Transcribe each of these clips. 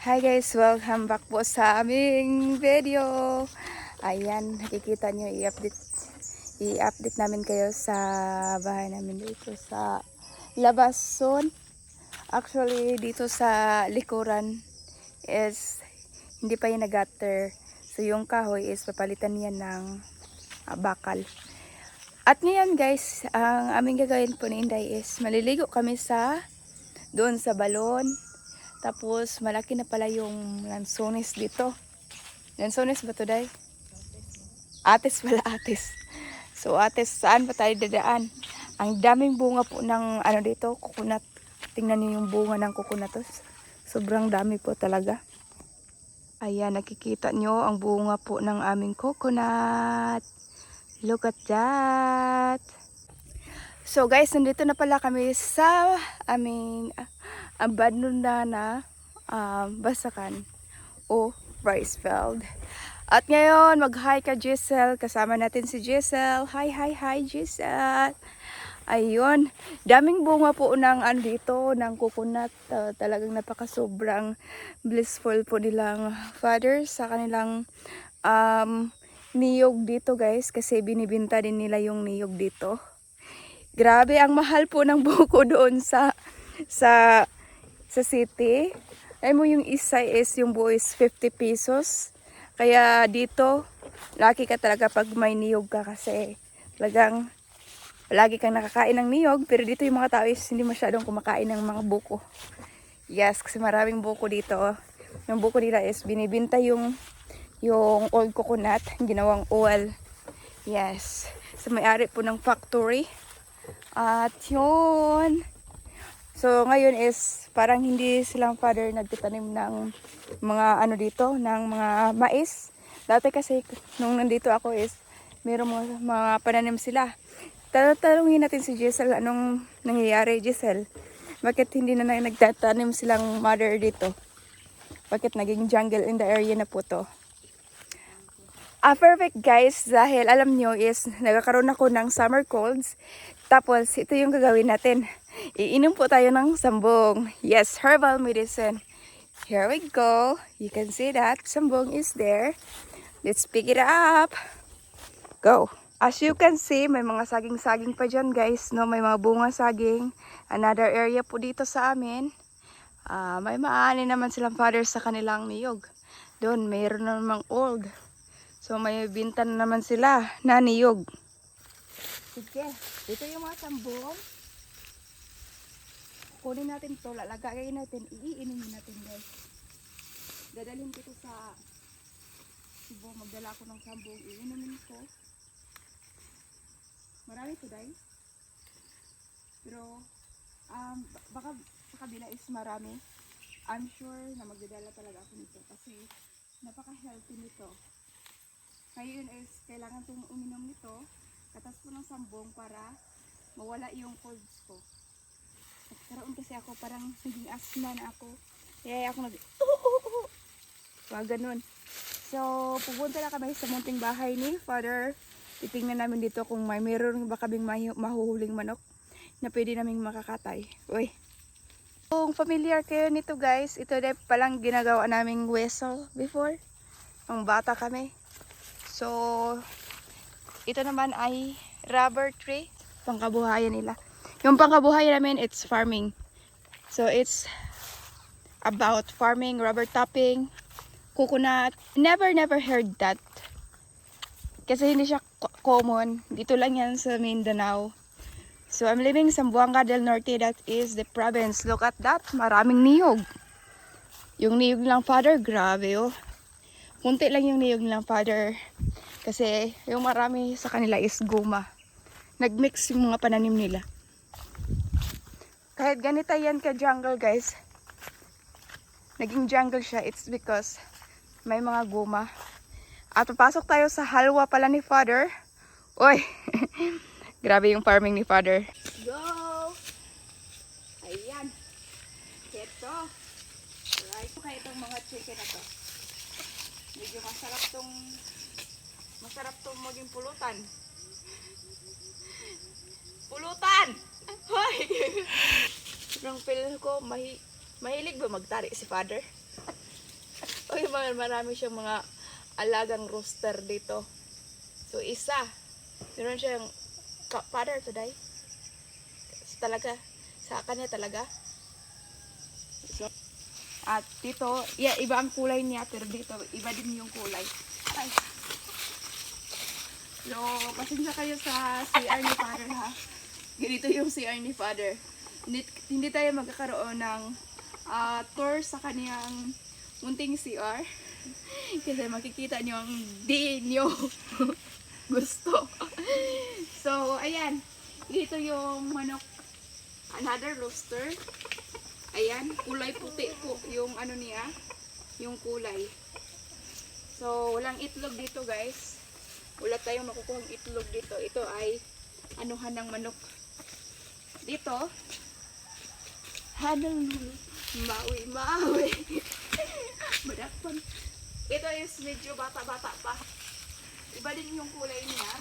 Hi guys, welcome back po sa aming video. Ayan, nakikita nyo, i-update namin kayo sa bahay namin dito sa Labason. Actually, dito sa likuran is hindi pa yung nag-gutter. So yung kahoy is papalitan yan ng bakal. At ngayon guys, ang aming gagawin po ni Inday is maliligo kami doon sa balon. Tapos, malaki na pala yung lansones dito. Lansones ba to, Day? Ates pala, ates. So, ates, saan pa tayo dadaan? Ang daming bunga po ng, dito, coconut. Tingnan niyo yung bunga ng coconut. Sobrang dami po talaga. Ayan, nakikita niyo ang bunga po ng aming coconut. Look at that. So, guys, nandito na pala kami sa aming abandoned na Basakan o rice field. At ngayon, mag-hi ka Giselle. Kasama natin si Giselle. Hi Giselle. Ayun, daming bunga po ng dito, ng coconut. Talagang napaka-sobrang blissful po nilang father sa kanilang niyog dito guys. Kasi binibinta din nila yung niyog dito. Grabe, ang mahal po ng buko doon sa city. Ay mo yung isa is yung buo is 50 pesos. Kaya dito, lucky ka talaga pag may niyog ka kasi talagang lagi kang nakakain ng niyog. Pero dito yung mga tao is hindi masyadong kumakain ng mga buko. Yes, kasi maraming buko dito. Yung buko nila is binibinta yung old coconut, ginawang oil. Yes, sa may-ari po ng factory. At yun. So ngayon is parang hindi silang father nagtitanim ng mga dito, ng mga mais. Dati kasi nung nandito ako is mayroong mga pananim sila. Tatanungin natin si Giselle anong nangyayari, Giselle. Bakit hindi na nagtatanim silang mother dito? Bakit naging jungle in the area na po to? Perfect guys, dahil alam nyo is nagkakaroon ako ng summer colds. Tapos ito yung gagawin natin. Iinom po tayo ng sambong. Yes, herbal medicine. Here we go. You can see that sambong is there. Let's pick it up. Go. As you can see, may mga saging-saging pa dyan guys. No? May mga bunga saging. Another area po dito sa amin. May maani naman silang father sa kanilang niyog. Doon, mayroon namang old. So may binta na naman sila na niyog. Sige, ito yung mga sambong. Kunin natin to, lalagay natin, iinumin natin guys. Dadalhin ko to sa Cebu, magdala ko ng sambong, iinumin ko. Marami to guys. Pero baka sa kabila is marami. I'm sure na magdadala talaga ako nito kasi napaka-healthy nito. Ngayon is kailangan itong uminom nito. Katas po ng sambong para mawala yung colds ko. Nagkaroon kasi ako parang naging asthma na ako. Kaya ako ganun. So, pupunta na kami sa munting bahay ni Father. Titingnan namin dito kung mayroon ba kaming mahuhuling manok na pwede naming makakatay. Uy. Kung familiar kayo nito guys, ito din palang ginagawa naming whistle before. Ang bata kami. So, ito naman ay rubber tree. Pangkabuhayan nila. Yung pangkabuhayan namin, it's farming. So, it's about farming, rubber tapping, coconut. Never heard that. Kasi hindi siya common. Dito lang yan sa Mindanao. So, I'm living sa Zamboanga del Norte. That is the province. Look at that. Maraming niyog. Yung niyog lang, father, grabe oh. Kunti lang yung niyog nilang father. Kasi yung marami sa kanila is guma. Nagmix yung mga pananim nila. Kahit ganito yan ka jungle guys. Naging jungle siya. It's because may mga guma. At papasok tayo sa halwa pala ni father. Uy! Grabe yung farming ni father. Go! Ayan. Ito. Right. Kaya itong mga chicken na to. Medyo masarap tong maging pulutan. Pulutan! Hoy! Sobrang feel ko, mahilig ba magtari si father? yung mga marami siyang mga alagang rooster dito. So isa, meron siyang father today. So, talaga, sa kanya talaga. So, at dito, yeah, iba ang kulay niya, pero dito, iba din yung kulay. Ay. So, pasensya kayo sa CR ni Father ha. Ganito yung CR ni Father. Hindi tayo magkakaroon ng tour sa kaniyang munting CR. Kasi makikita nyo ang di nyo gusto. So, ayan. Dito yung manok. Another rooster. Ayan. Kulay puti po yung ano niya. Yung kulay. So, walang itlog dito guys. Wala tayong makukuhang itlog dito. Ito ay anuhan ng manok. Dito. Hanang mawi. Madakpan. Ito is medyo bata-bata pa. Iba din yung kulay niya.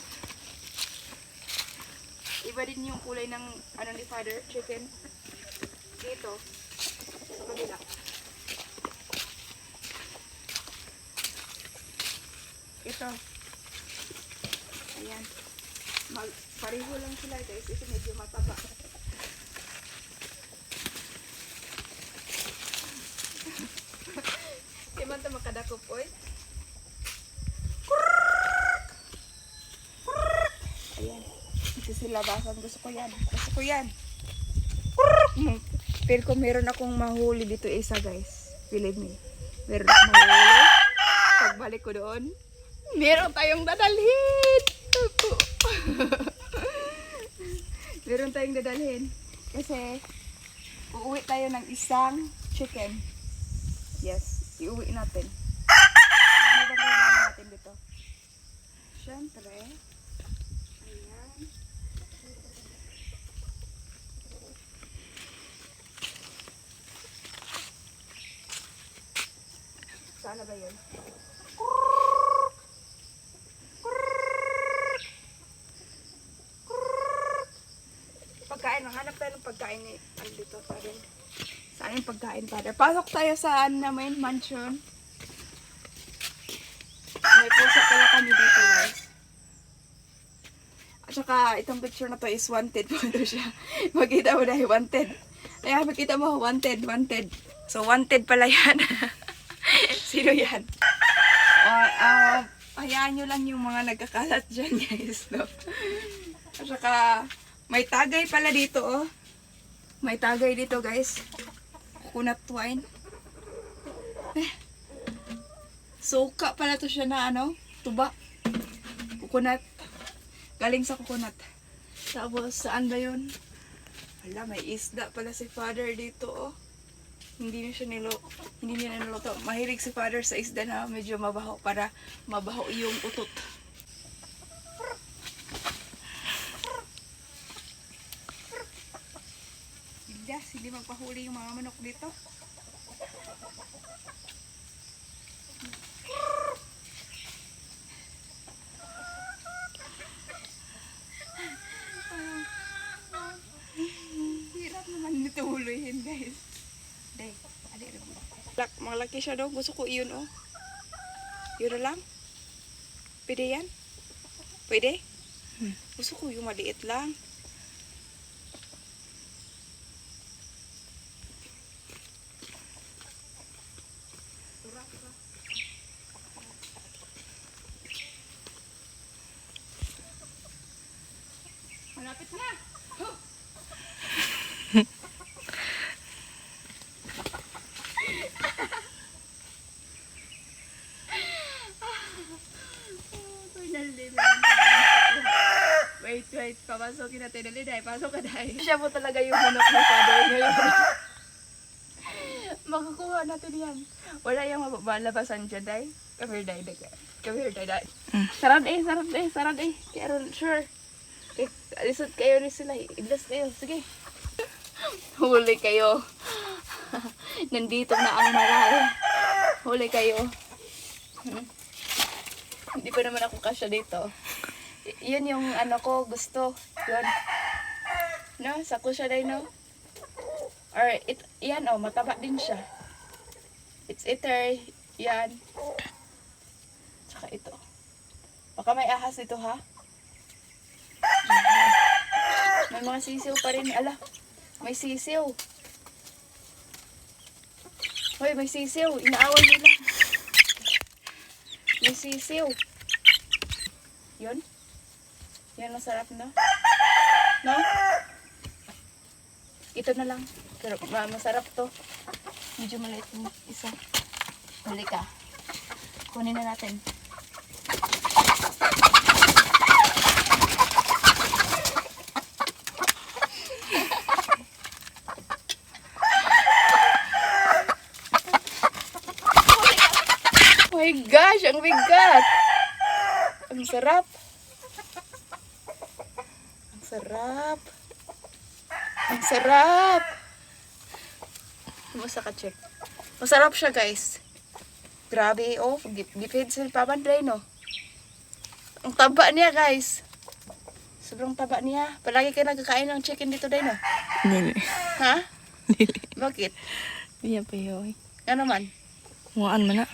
Iba din yung kulay ng ano ni Father, chicken. Dito. Sa kabila. Ito. Ayan. Pareho lang sila guys. Ito medyo mataba. Kaya man ito makadakop oy. Ayan. Ito sila basan. Gusto ko yan. Gusto ko yan. Pero kung meron akong mahuli dito isa guys. Believe me. Meron akong mahuli. Pagbalik ko doon. Meron tayong dadalhin. Meron tayong dadalhin. Kasi uuwi tayo ng isang chicken. Yes. Iuwi natin. Ano ba kailangan natin dito? Siyempre. Ayan. Sana ba yun? Pagkain. Hanap tayo ng pagkain ni dito pa rin. Saan yung pagkain, Father? Pasok tayo sa namin mansion. May pusa pala kami dito, guys. At saka, itong picture na to is wanted po siya. Makita mo dahil wanted. Ayan, makita mo, wanted. So, wanted pala yan. Sino yan? Hayaan nyo lang yung mga nagkakalat dyan, guys. No? At saka, may tagay pala dito, oh. May tagay dito, guys. Coconut wine. Suka pala to siya na ano, tuba. Coconut. Galing sa coconut. Tapos, saan ba yun? Wala, may isda pala si Father dito, oh. Hindi niya niluto. Mahilig si Father sa isda na medyo mabaho para mabaho yung utot. Hindi magpahuli yung mga manok dito. Hirap naman nito huluhin, guys. Day, malaki siya daw. Gusto ko iyon, oh. Yun na lang. Pwede yan? Pwede? Gusto ko yung maliit lang. Malapit na. Wait, papasukin natin ulit dahil pasok ka dahil. Siya po talaga yung manok ni Father ngayon. Makakuha natin yan. Wala yung mabalabasan dyan dahil. Come here, dahil. Sarad eh. Kaya sure. Alisod kayo ni sila. Iblas kayo. Sige. Huli kayo. Nandito na ang maral. Huli kayo. Hindi pa naman ako kasya dito. Yun yung ano ko gusto. Yun. No? Sako siya dahil, no? Or, yan, oh, mataba din siya. It's either Yan. Tsaka ito. Baka may ahas ito ha. May mga sisiw pa rin. Ala, may sisiw. Hoy, may sisiw. Inaaway nila. May sisiw. Yun. Yan, masarap na. No? Ito na lang. Pero masarap to. Medyo maliit yung isa. Huli ka. Kunin na natin. Oh my gosh, ang bigat. Ang sarap. Ang sarap. Ang sarap. Kumusta ka, check? Masarap siya, guys. Grabe, oh. Gipid sa pamanday, no? Ang taba niya, guys. Sobrang taba niya. Palagi kayo nagkakain ng chicken dito, day, no? Dili. Ha? Dili. Bakit? Diya pa yoy. Ano man? Muaan man na.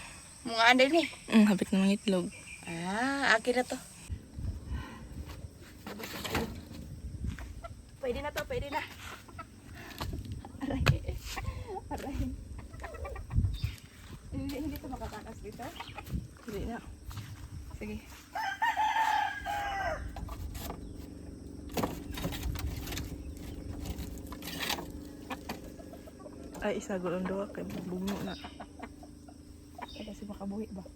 Mga anday ni. Hapit na mga itlog. Ah, akin na to. Pwede na to, pwede na. Aray. Aray. Hindi to makatakas dito. Hindi na. Sige. Ay, isa gulong doa kay bugno na. Kasi makabuhi ba?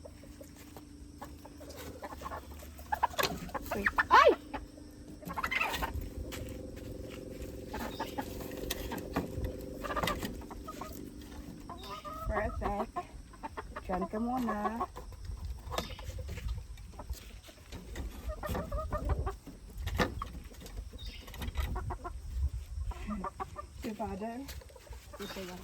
Wait. Ay! Perfect. Diyan ka muna. Si Father. Dito lang.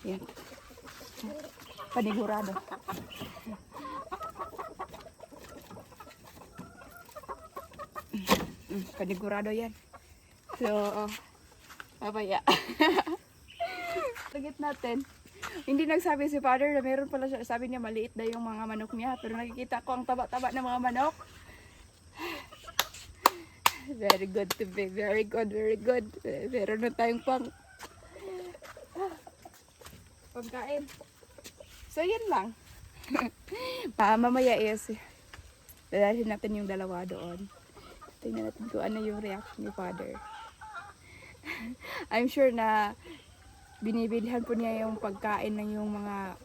Yan. Panigurado. Panigurado yan. So, papaya. Lagit natin. Hindi nagsabi si Father na meron pala siya. Sabi niya maliit na yung mga manok niya. Pero nakikita ko ang taba-taba ng mga manok. Very good to be. Very good, very good. Meron na tayong pagkain. So, yun lang. Mamaya is dadalhin natin yung dalawa doon. Tingnan natin kung ano yung reaction ni Father. I'm sure na binibilhan po niya yung pagkain ng yung mga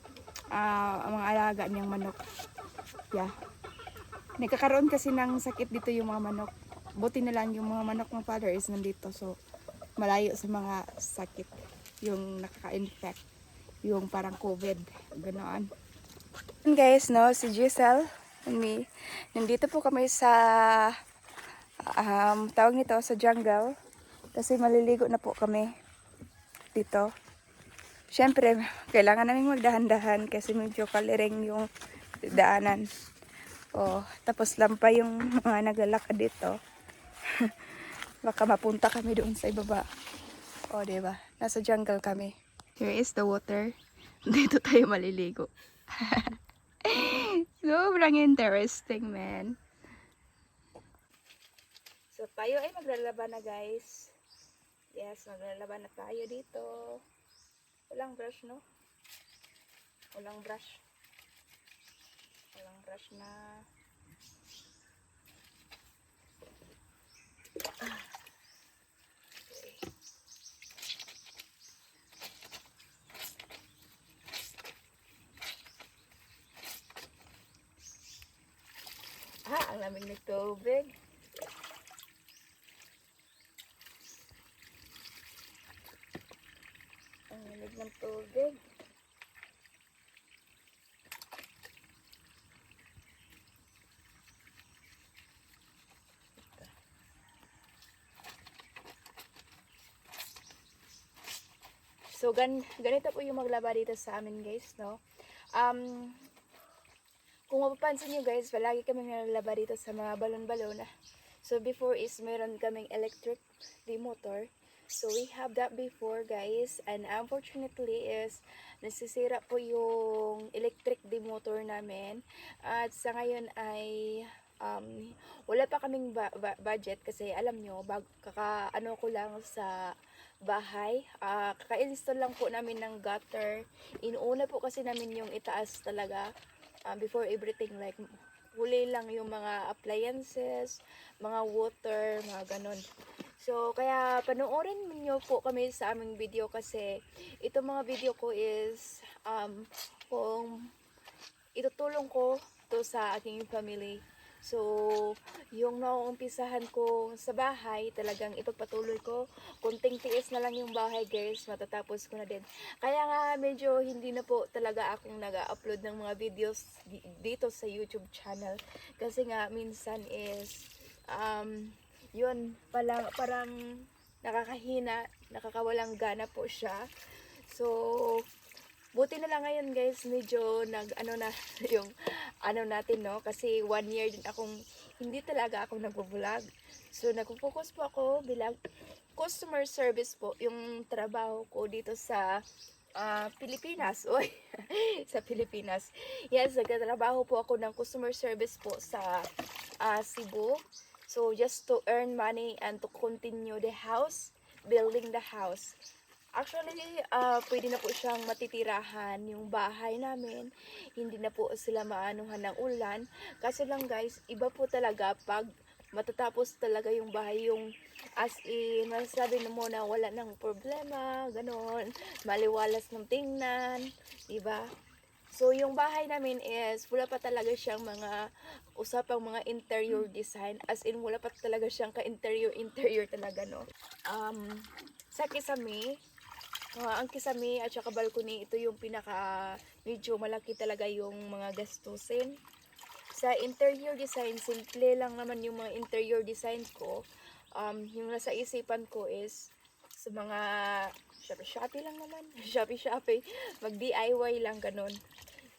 alaga niyang manok. Yeah. Nagkakaroon kasi ng sakit dito yung mga manok. Buti na lang yung mga manok ng Father is nandito. So, malayo sa mga sakit. Yung nakaka-infect. Yung parang COVID. Ganoon. Guys, no, si Giselle and me. Nandito po kami sa tawag nito sa jungle. Kasi maliligo na po kami dito. Siyempre, kailangan namin magdahan-dahan kasi medyo kaliring yung daanan. Oh, tapos lampa yung mga naglalakad dito. Baka mapunta kami doon sa ibaba. Oh, diba? Nasa jungle kami. Here is the water. Dito tayo maliligo. Sobrang interesting, man. So, tayo ay maglalaba na, guys. Yes, maglalaba na tayo dito. Walang brush, no? Walang brush. Walang brush na. Ang lamig ng tubig. Ang lamig ng tubig. So, ganito po yung maglaba dito sa amin, guys, no? Kung mapapansin nyo, guys, palagi kami naglaba dito sa mga balon-balon. So, before is meron kaming electric motor. So we have that before guys, and unfortunately is nasisira po yung electric motor namin, at sa ngayon ay wala pa kaming budget kasi alam nyo kaka-ano ko lang sa bahay, kaka-install lang po namin ng gutter. Inuuna po kasi namin yung itaas talaga, before everything, like huli lang yung mga appliances, mga water, mga ganon. So, kaya panoorin niyo po kami sa aming video kasi itong mga video ko is kung itutulong ko to sa aking family. So, yung nauumpisahan ko sa bahay, talagang ipagpatuloy ko. Kunting tiis na lang yung bahay guys, matatapos ko na din. Kaya nga medyo hindi na po talaga akong nag-upload ng mga videos dito sa YouTube channel. Kasi nga minsan is yun, parang nakakahina, nakakawalang gana po siya. So, buti na lang ngayon guys, medyo nag-ano na yung ano natin, no? Kasi 1 year din akong, hindi talaga ako nagvo-vlog. So, nagpo-focus po ako bilang customer service po, yung trabaho ko dito sa Pilipinas. Oy, sa Pilipinas. Yes, nagtatrabaho po ako ng customer service po sa Cebu. So, just to earn money and to continue the house, building the house. Actually, pwede na po siyang matitirahan yung bahay namin. Hindi na po sila maanuhan ng ulan. Kasi lang guys, iba po talaga pag matatapos talaga yung bahay, yung as in, masasabi na mo na wala ng problema, ganon, maliwalas ng tingnan, diba? So, yung bahay namin is, wala pa talaga siyang mga usapang mga interior design. As in, wala pa talaga siyang ka-interior talaga, no? Sa kisame, ang kisame at saka balcony, ito yung pinaka, medyo malaki talaga yung mga gastusin. Sa interior design, simple lang naman yung mga interior design ko. Yung nasa isipan ko is, sa mga Shopee lang naman. Shopee. Mag-DIY lang ganun.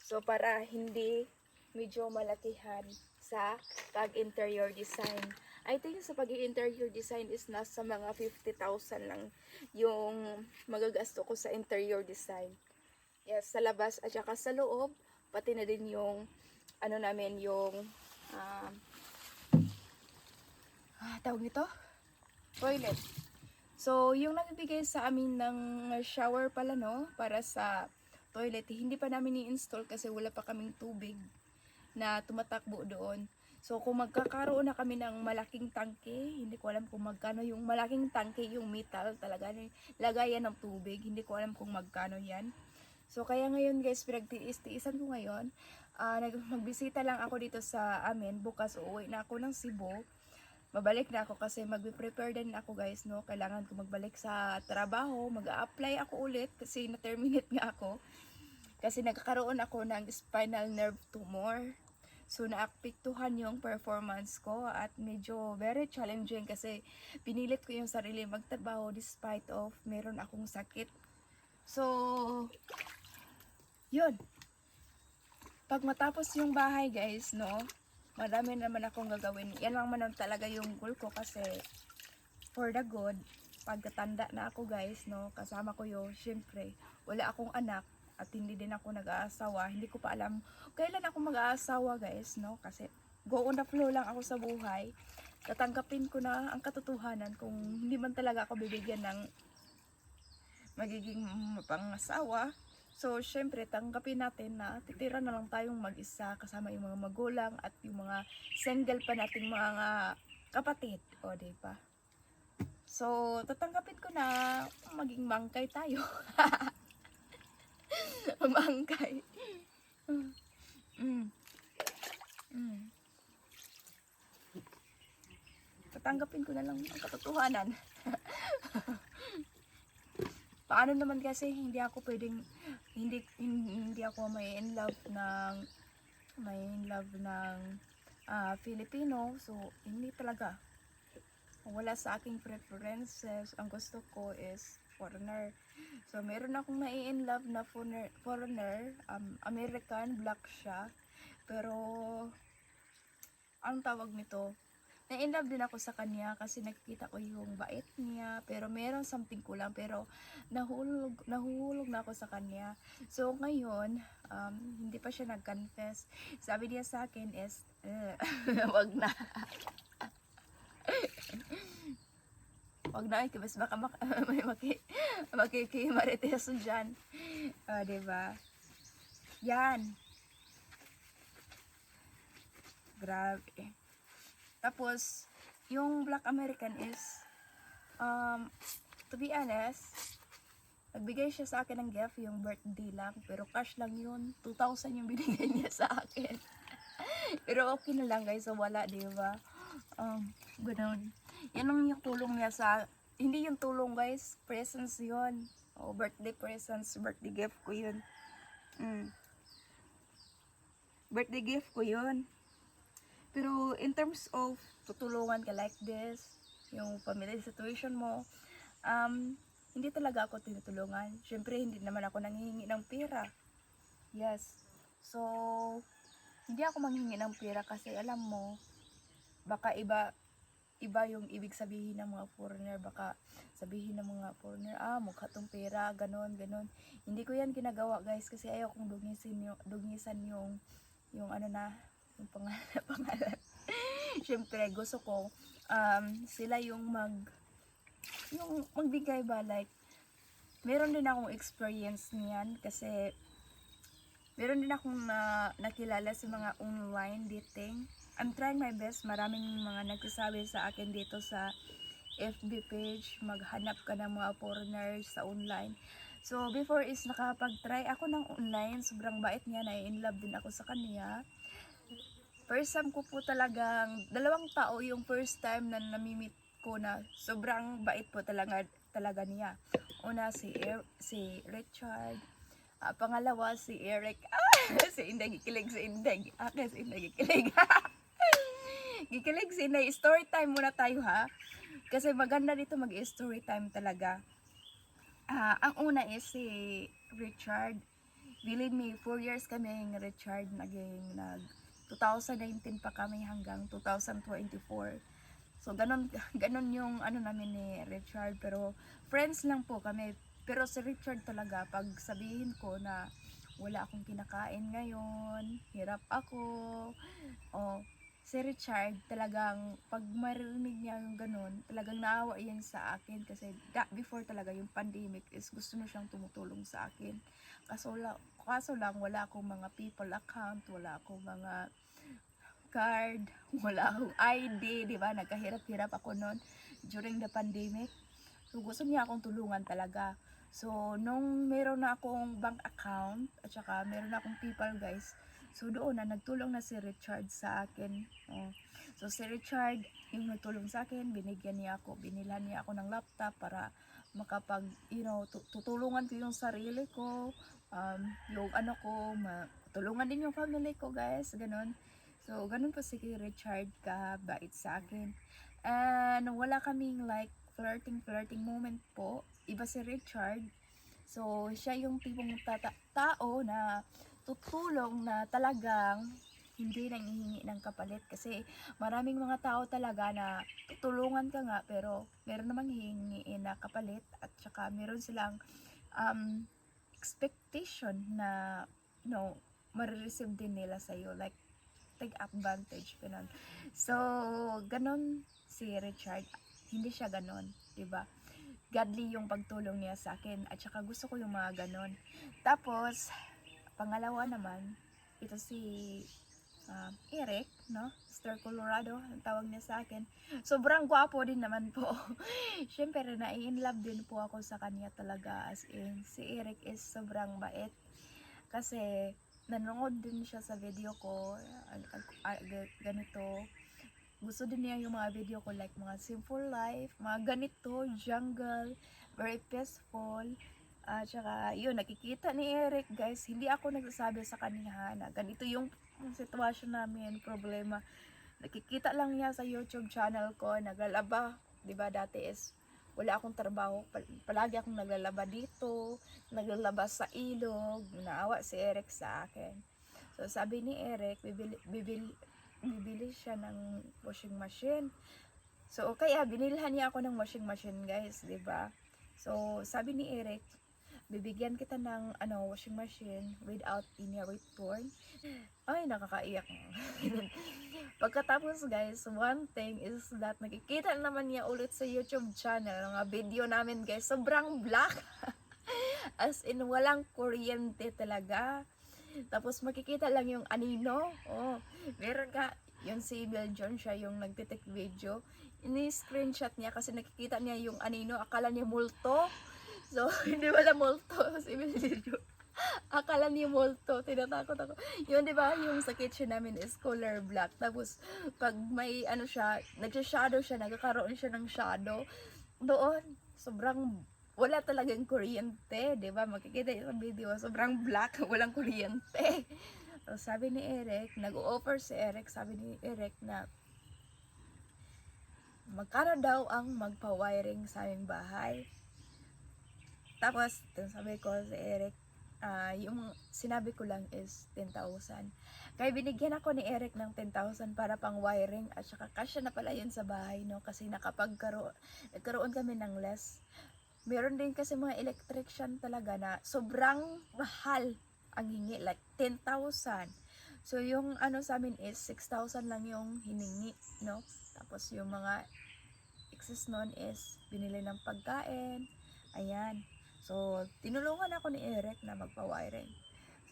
So, para hindi medyo malakihan sa pag-interior design. I think sa pag-interior design is nasa mga 50,000 lang yung magagasto ko sa interior design. Yes, sa labas at saka sa loob. Pati na din yung, ano namin, yung, tawag nito? Toilet. So, yung nagbibigay sa amin ng shower pala, no? Para sa toilet, hindi pa namin i-install kasi wala pa kaming tubig na tumatakbo doon. So, kung magkakaroon na kami ng malaking tangke, hindi ko alam kung magkano yung malaking tangke, yung metal talaga, lagayan ng tubig, hindi ko alam kung magkano yan. So, kaya ngayon guys, pinagtiis-tiisan ko ngayon. Magbisita lang ako dito sa amin, bukas uuwi na ako ng Cebu. Babalik na ako kasi magbe-prepare din ako guys, no? Kailangan ko magbalik sa trabaho, mag-a-apply ako ulit kasi na-terminate nga ako. Kasi nagkakaroon ako ng spinal nerve tumor. So, naapektuhan yung performance ko at medyo very challenging kasi pinilit ko yung sarili magtrabaho despite of meron akong sakit. So, yun. Pag matapos yung bahay guys, no? Marami naman akong gagawin. Yan lang man talaga yung goal ko kasi for the good, pagkatanda na ako guys, no, kasama ko yung, syempre, wala akong anak at hindi din ako nag-aasawa. Hindi ko pa alam kailan ako mag-aasawa guys, no, kasi go on the flow lang ako sa buhay. Tatanggapin ko na ang katotohanan kung hindi man talaga ako bibigyan ng magiging pangasawa. So, syempre, tanggapin natin na titira na lang tayong mag-isa kasama yung mga magulang at yung mga single pa nating mga kapatid. O, diba? So, tatanggapin ko na maging mangkay tayo. Mangkay. Tatanggapin ko na lang ang katotohanan. Paano naman kasi hindi ako pwedeng hindi ako may in love ng Filipino. So hindi talaga, wala sa aking preferences. Ang gusto ko is foreigner. So meron akong in love na foreigner, American, black siya. Pero ang tawag nito, na-inlove din ako sa kanya kasi nakikita ko yung bait niya, pero meron something kulang, pero nahulog na ako sa kanya. So ngayon, hindi pa siya nag-confess. Sabi niya sa akin is, wag na. Wag na, kasi baka may makikimarites dyan. Diba? Yan. Grabe. Tapos, yung Black American is, to be honest, nagbigay siya sa akin ng gift, yung birthday lang, pero cash lang yun. 2,000 yung binigay niya sa akin. Pero okay na lang guys, so wala, diba? Ganun. Yan ang yung tulong niya sa, hindi yung tulong guys, presents yun. Birthday presents, birthday gift ko yun. Birthday gift ko yun. Pero in terms of tutulungan ka like this, yung family situation mo, hindi talaga ako tinutulungan. Syempre, hindi naman ako nanghihingi ng pera. Yes. So, hindi ako manghingi ng pera kasi alam mo, baka iba yung ibig sabihin ng mga foreigner. Baka sabihin ng mga foreigner, mukha tong pera, ganon. Hindi ko yan ginagawa guys kasi ayaw kong dugisan yung ano na, yung pangalan. Syempre, gusto ko, sila yung magbigay ba, like, meron din akong experience niyan kasi meron din akong nakilala sa mga online dating. I'm trying my best. Maraming mga nagsasabi sa akin dito sa FB page, maghanap ka ng mga foreigners sa online. So, before is nakapag-try ako ng online. Sobrang bait niya. Na-in-love din ako sa kanya. First time ko po talagang, 2 tao yung first time na namimit ko na sobrang bait po talaga niya. Una si Richard. Pangalawa si Eric. Si Inday, gikilig si Inday. Si Inday, gikilig. Gikilig si Inday. Story time muna tayo ha. Kasi maganda dito mag-story time talaga. Ang una is si Richard. Believe me, 4 years kaming Richard. 2019 pa kami hanggang 2024. So, ganon yung ano namin ni Richard. Pero, friends lang po kami. Pero si Richard talaga, pag sabihin ko na wala akong kinakain ngayon, hirap ako, si Richard talagang pag marinig niya yung ganun, talagang naawa yan sa akin kasi before talaga yung pandemic is gusto na siyang tumutulong sa akin. Kaso lang wala akong mga people account, wala akong mga card, wala akong ID, di ba? Nagkahirap-hirap ako noon during the pandemic. So gusto niya akong tulungan talaga. So nung meron na akong bank account at saka meron na akong people guys, so doon na nagtulong na si Richard sa akin. So si Richard yung nagtulong sa akin, binilhan niya ako ng laptop para makapag, tutulungan ko yung sarili ko, yung ano ko, tulungan din yung family ko guys, ganun. So ganun po si Richard kabait sa akin. And wala kaming like flirting moment po. Iba si Richard. So siya yung tipong tao na tutulong na talagang hindi nanghihingi ng kapalit kasi maraming mga tao talaga na tutulungan ka nga pero meron namang hihingiin na kapalit at saka meron silang expectation na marireceive din nila sa iyo, like take advantage ganun. So ganun si Richard, hindi siya ganun, 'di ba? Godly yung pagtulong niya sa akin at saka gusto ko yung mga ganun. Tapos pangalawa naman, ito si Eric, no? Mr. Colorado, ang tawag niya sa akin. Sobrang gwapo din naman po. Siyempre, na-in-love din po ako sa kanya talaga. As in, si Eric is sobrang bait. Kasi, nanonood din siya sa video ko. Ganito. Gusto din niya yung mga video ko like mga simple life, mga ganito, jungle, very peaceful. Tsaka yun, nakikita ni Eric guys, hindi ako nagsasabi sa kanya na ganito yung sitwasyon namin, problema. Nakikita lang niya sa YouTube channel ko, naglalaba, 'di ba? Dati is wala akong trabaho, palagi akong naglalaba dito, naglalaba sa ilog, naawa si Eric sa akin. So sabi ni Eric, bibili siya ng washing machine. So, kaya binilhan niya ako ng washing machine, guys, 'di ba? So, sabi ni Eric, bibigyan kita ng washing machine without any return. Ay, nakakaiyak. Pagkatapos, guys, one thing is that nakikita naman niya ulit sa YouTube channel, mga video namin, guys, sobrang black. As in, walang kuryente talaga. Tapos makikita lang yung anino. Oh, meron ka, yung si Beljon, siya yung nagtitik video. Ini-screenshot niya kasi nakikita niya yung anino. Akala niya multo. So, hindi wala multo si Beljon. Akala niya multo. Tinatakot ako. Yun, di ba? Yung sa kitchen namin is color black. Tapos, pag may siya, nagsha-shadow siya, nagkakaroon siya ng shadow. Doon, sobrang wala talagang kuryente, 'di ba? Makikita yung video, sobrang black, walang kuryente. So, sabi ni Eric, nag-o-offer si Eric, sabi ni Eric na magkano daw ang magpa-wiring sa aming bahay. Tapos, sabi ko si Eric, yung sinabi ko lang is 10,000. Kaya binigyan ako ni Eric ng 10,000 para pang wiring at saka kasya na pala yun sa bahay, no? Kasi nagkaroon kami ng less. Meron din kasi mga electrician talaga na sobrang mahal ang hingi, like 10,000. So yung sa amin is 6,000 lang yung hiningi, no? Tapos yung mga excess nun is binili ng pagkain. Ayan. So tinulungan ako ni Eric na magpa-wiring.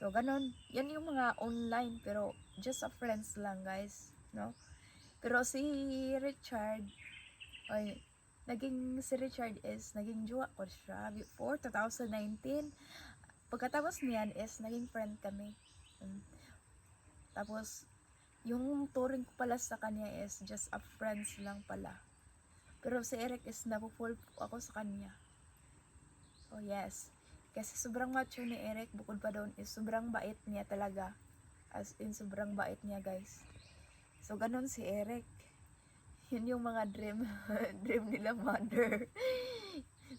So ganun, yan yung mga online pero just a friends lang, guys, no? Pero si Richard, si Richard is naging jowa ko siya before 2019. Pagkatapos niyan is naging friend kami. Tapos yung turing ko pala sa kanya is just a friends lang pala. Pero si Eric is napupul ako sa kanya. Oh yes. Kasi sobrang mature ni Eric, bukod pa doon is sobrang bait niya talaga. As in sobrang bait niya, guys. So ganun si Eric. Yun yung mga dream nila mother.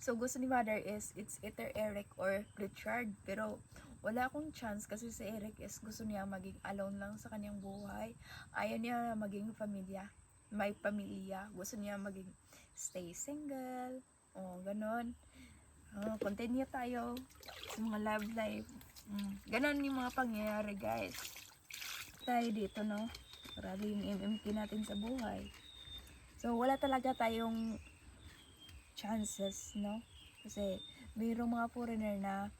So gusto ni mother is it's either Eric or Richard. Pero wala akong chance kasi si Eric is gusto niya maging alone lang sa kanyang buhay. Ayaw niya maging pamilya. May pamilya. Gusto niya maging stay single. O, ganon. Continue tayo sa mga love life. Ganon yung mga pangyayari, guys. Tayo dito, no? Grabe yung MMK natin sa buhay. So, wala talaga tayong chances, no? Kasi, mayroong mga foreigner na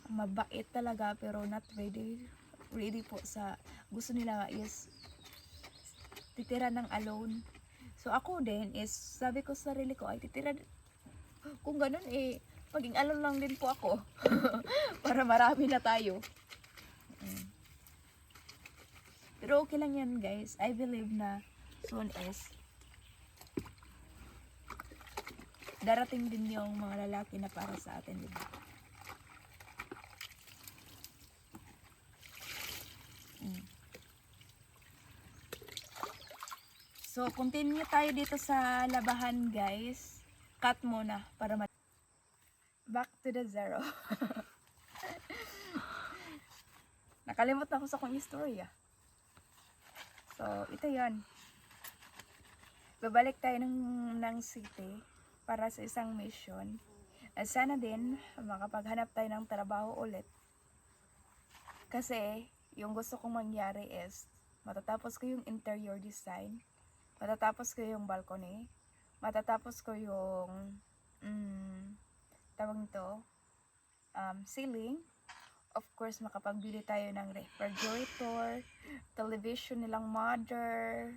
mabait talaga pero not ready po sa gusto nila is titira ng alone. So, ako din is, sabi ko sa sarili ko, ay titira, kung ganun maging alone lang din po ako. Para marami na tayo. Pero okay lang yan, guys. I believe na soon is darating din yung mga lalaki na para sa atin, diba? So, continue tayo dito sa labahan, guys. Cut muna para back to the zero. Nakalimot na ako sa kong istorya. So, ito yon. Babalik tayo ng city para sa isang mission. At sana din makapaghanap tayo ng trabaho ulit. Kasi yung gusto kong mangyari is matatapos ko yung interior design, matatapos ko yung balcony, matatapos ko yung tawag nito, ceiling. Of course, makapagbili tayo ng refrigerator, television nilang mother,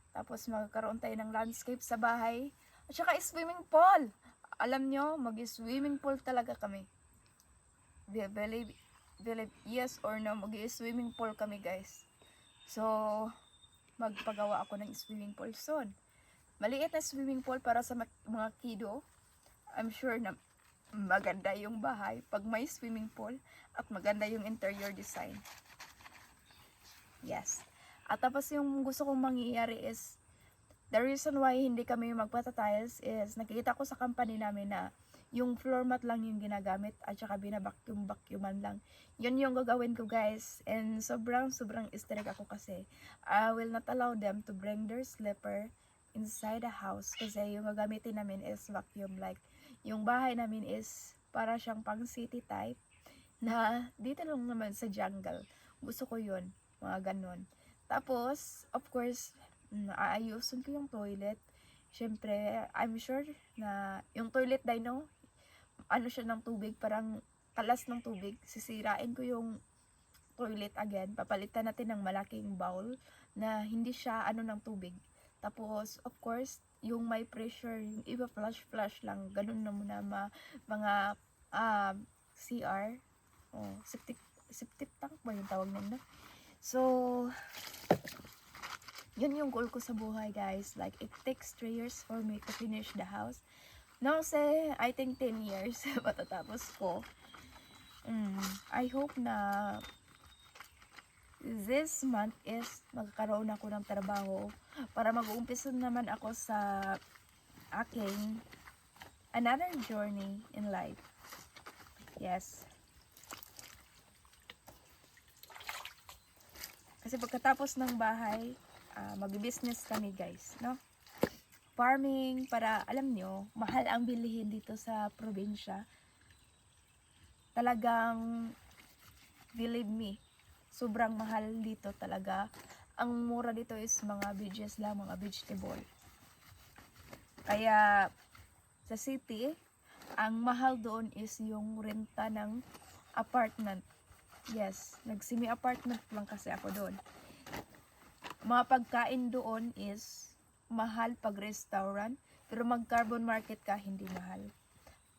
tapos magkaroon tayo ng landscape sa bahay, at saka swimming pool. Alam nyo, mag-swimming pool talaga kami. Believe yes or no, mag-swimming pool kami, guys. So, magpagawa ako ng swimming pool soon. Maliit na swimming pool para sa mga kiddo. I'm sure na maganda yung bahay pag may swimming pool at maganda yung interior design. Yes. At tapos yung gusto kong mangyayari is, the reason why hindi kami magpatatiles is nakikita ko sa company namin na yung floor mat lang yung ginagamit at saka binabacuum-vacuuman lang. Yun yung gagawin ko guys. And sobrang strict ako kasi I will not allow them to bring their slipper inside the house kasi yung gagamitin namin is vacuum. Like yung bahay namin is para siyang pang city type na dito lang naman sa jungle. Gusto ko yun, mga ganon. Tapos, of course, aayusin ko yung toilet. Syempre, I'm sure na yung toilet dino, ano siya ng tubig, parang kalas ng tubig. Sisirain ko yung toilet again. Papalitan natin ng malaking bowl na hindi siya ano ng tubig. Tapos, of course, yung may pressure, yung iba flush lang. Ganun na muna mga CR. Oh, septic tank ba yung tawag nila? So, yun yung goal ko sa buhay, guys. Like, it takes 3 years for me to finish the house. Now, say, I think 10 years matatapos ko. I hope na this month is magkakaroon ako ng trabaho para mag-uumpisa naman ako sa aking another journey in life. Yes. Kasi pagkatapos ng bahay, mag-business kami guys, no? Farming, para alam nyo, mahal ang bilihin dito sa probinsya. Talagang, believe me, sobrang mahal dito talaga. Ang mura dito is mga veggies lang, mga vegetable. Kaya, sa city, ang mahal doon is yung renta ng apartment. Yes, nag-semi-apartment lang kasi ako doon. Mga pagkain doon is mahal pag restaurant, pero mag-carbon market ka, hindi mahal.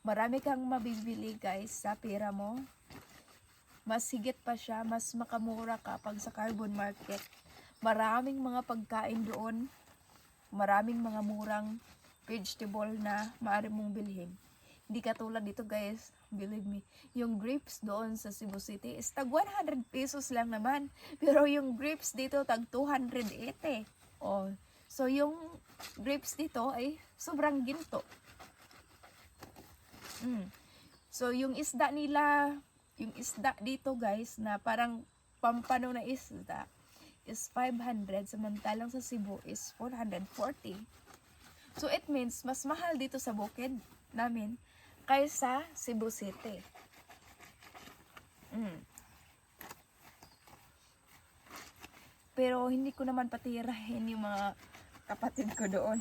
Marami kang mabibili guys sa pera mo. Mas higit pa siya, mas makamura ka pag sa carbon market. Maraming mga pagkain doon, maraming mga murang vegetable na maaari mong bilhin. Hindi katulad dito guys, believe me, yung grapes doon sa Cebu City is tag 100 pesos lang naman. Pero yung grapes dito tag 280. Oh, so yung grapes dito ay sobrang ginto. So yung isda nila, yung isda dito guys na parang pampano na isda is 500, samantalang sa Cebu is 440. So it means mas mahal dito sa bukid namin kaysa Cebu City. Pero hindi ko naman patirahin yung mga kapatid ko doon.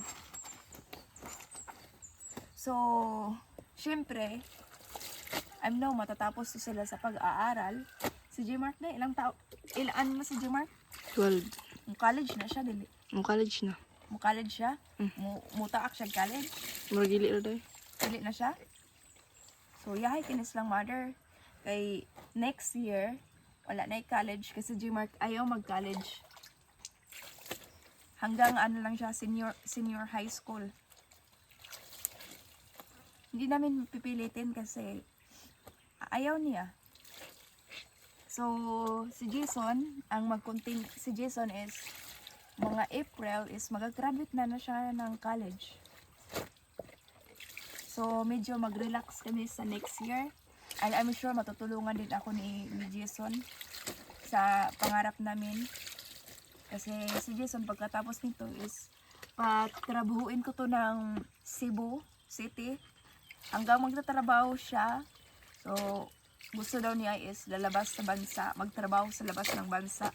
So, syempre, I'm now matatapos sila sa pag-aaral. Si Gmark na, ilan mo si Gmark? 12. College na siya, dili. College na. College siya? Mutaak siya college? Margili ro day. Dili na siya? So, yahay kinis lang mother. Kay next year, wala na college kasi Gmark ayaw mag-college. Hanggang ano lang siya, senior high school. Hindi namin pipilitin kasi ayaw niya. So, si Jason, si Jason is mga April is mag-graduate na siya ng college. So, medyo mag-relax kami sa next year. And I'm sure matutulungan din ako ni Jason sa pangarap namin. Kasi si Jason pagkatapos nito is patrabahuin ko to ng Cebu City. Hanggang magtatrabaho siya. So, gusto daw niya is lalabas sa bansa, magtrabaho sa labas ng bansa.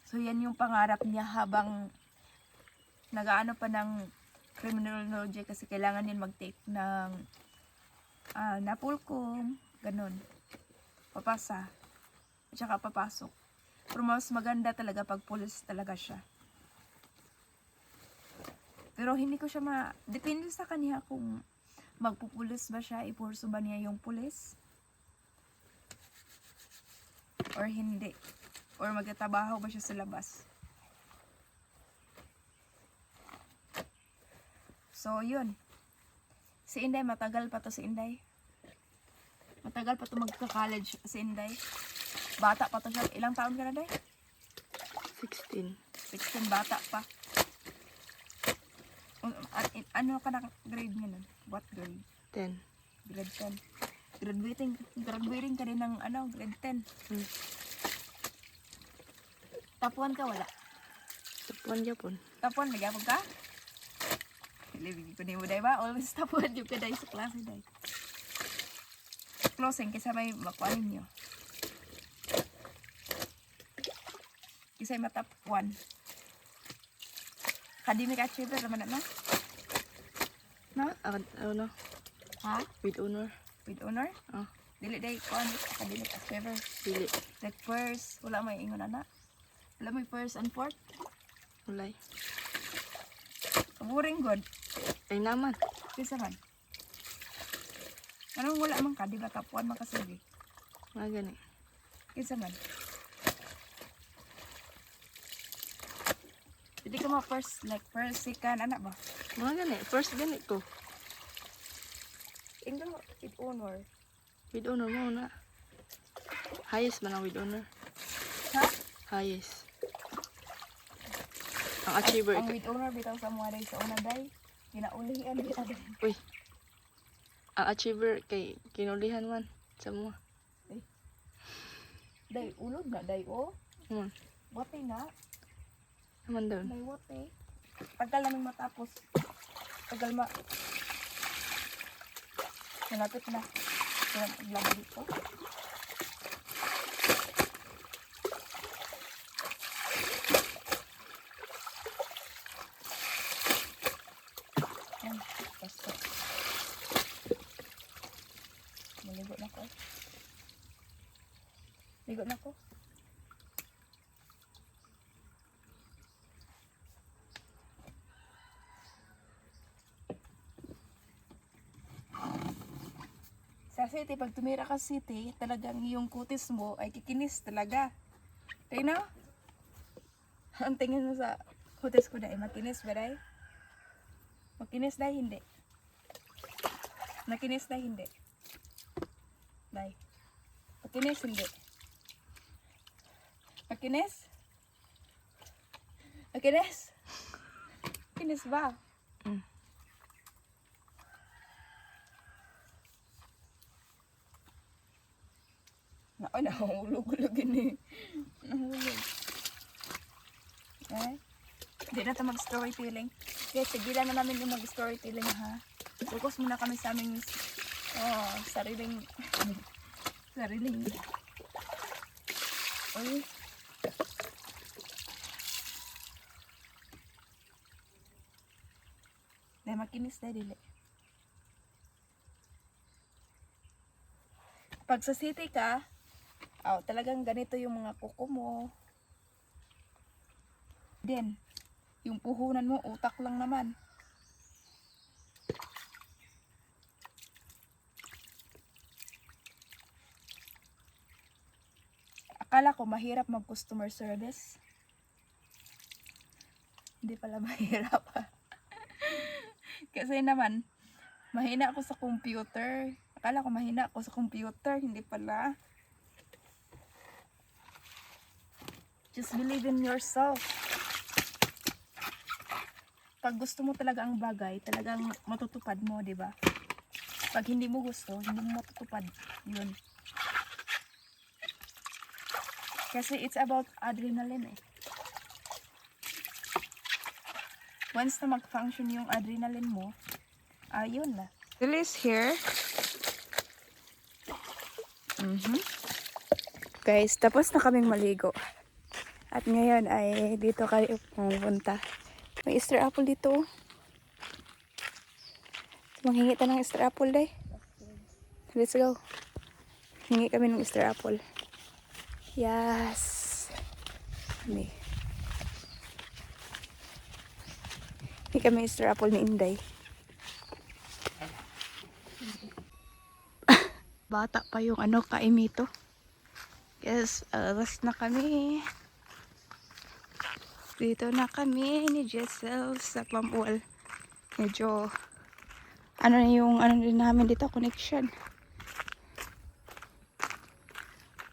So, yan yung pangarap niya habang nagaano pa ng criminology kasi kailangan din mag-take ng napulcom, ganun. Papasa. At saka papasok. Pero mas maganda talaga pag pulis talaga siya. Pero hindi ko siya depende sa kanya kung magpupulis ba siya, ipurso ba niya yung pulis? Or hindi. Or magtatrabaho ba siya sa labas? So, yun. Si Inday, matagal pa to si Inday. Matagal pa to magka-college si Inday. Bata pa to siya. Ilang taon ka na, Day? 16. 16, bata pa. Ano ka na grade niya nun? What grade? 10. Grade 10. Graduating ka din ng ano, grade 10. Hmm. Tapuan ka wala? Tapuan Japon. Tapuan, nagapag ka? Libig ko ni mo day ba? Always tapuan yung ka day sa klase day. Closing, kisa may makuanin nyo. Kisa may matapuan. Academic achiever naman na? No? Ano? Ha? With honor. With honor? Ah, Dili day kuan academic achiever. dili. Like first, wala may ingon na. Wala may first and fourth. Ulay. Boring god. Ay naman. Kisa man. Anong wala man ka, di ba tapuan man kasigi? Mga gani. Kisa man. Hindi ka ma first, like first, second, anak ba? Mga gani. First gani ko. Inggan mo, with honor. With honor mo na. Highest man ang with honor. Ha? Highest. Ang achiever. Ang with honor, bitaw sa mga day sa una day. Ginaulihan kita day. Uy. Ang achiever kay kinulihan man sa mga. Day, ulod na day, oh. Naman. Wate na. Naman daw. Day, wate. Tagal namin matapos. Tagal ma... Malapit na. Kaya maglaba dito. Yan, basta. Maligo na ko. Ligo na ko. Sa city, pag tumira ka sa city, talagang yung kutis mo ay kikinis talaga. Tingnan mo. Ang tingin mo sa kutis ko na ay makinis ba day? Makinis day, hindi. Makinis day, hindi. Day. Makinis, hindi. Makinis? Makinis? Makinis ba? Mm. Nahulog ini. Nahulog. Eh? Hindi na ito mag-storytelling. Kaya tigilan na namin yung mag-storytelling, ha? Focus muna kami sa aming sariling Uy. Dahil makinis na dili. Pag sa city ka, talagang ganito yung mga kuko mo. Then, yung puhunan mo, utak lang naman. Akala ko mahirap mag-customer service. Hindi pala mahirap. Kasi naman, mahina ako sa computer. Akala ko mahina ako sa computer. Hindi pala. Just believe in yourself. Pag gusto mo talaga ang bagay, talagang matutupad mo, di ba? Pag hindi mo gusto, hindi mo matutupad. Yun. Kasi it's about adrenaline eh. Once na mag-function yung adrenaline mo, ayun na. Release here. Guys, tapos na kaming maligo. At ngayon ay dito kayo pumunta. May Easter apple dito. Manghingi tayo ng Easter apple day. Let's go. Hingi kami ng Easter apple. Yes. Hindi. Hingi kami Easter apple ni Inday. Bata pa yung kaimito. Yes, alas na kami. Dito na kami ni Jessel sa Pampual. Medyo na yung din namin dito, connection.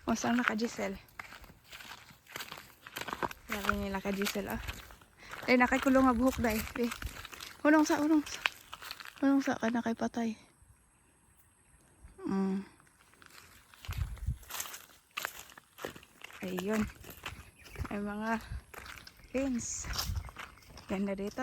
O, saan na ka Jessel? Laki nila ka Jessel Ay, nakakulong nga buhok dahi. Unong sa ka na kay patay. Mm. Ayun. Ay mga pins. Ganda dito.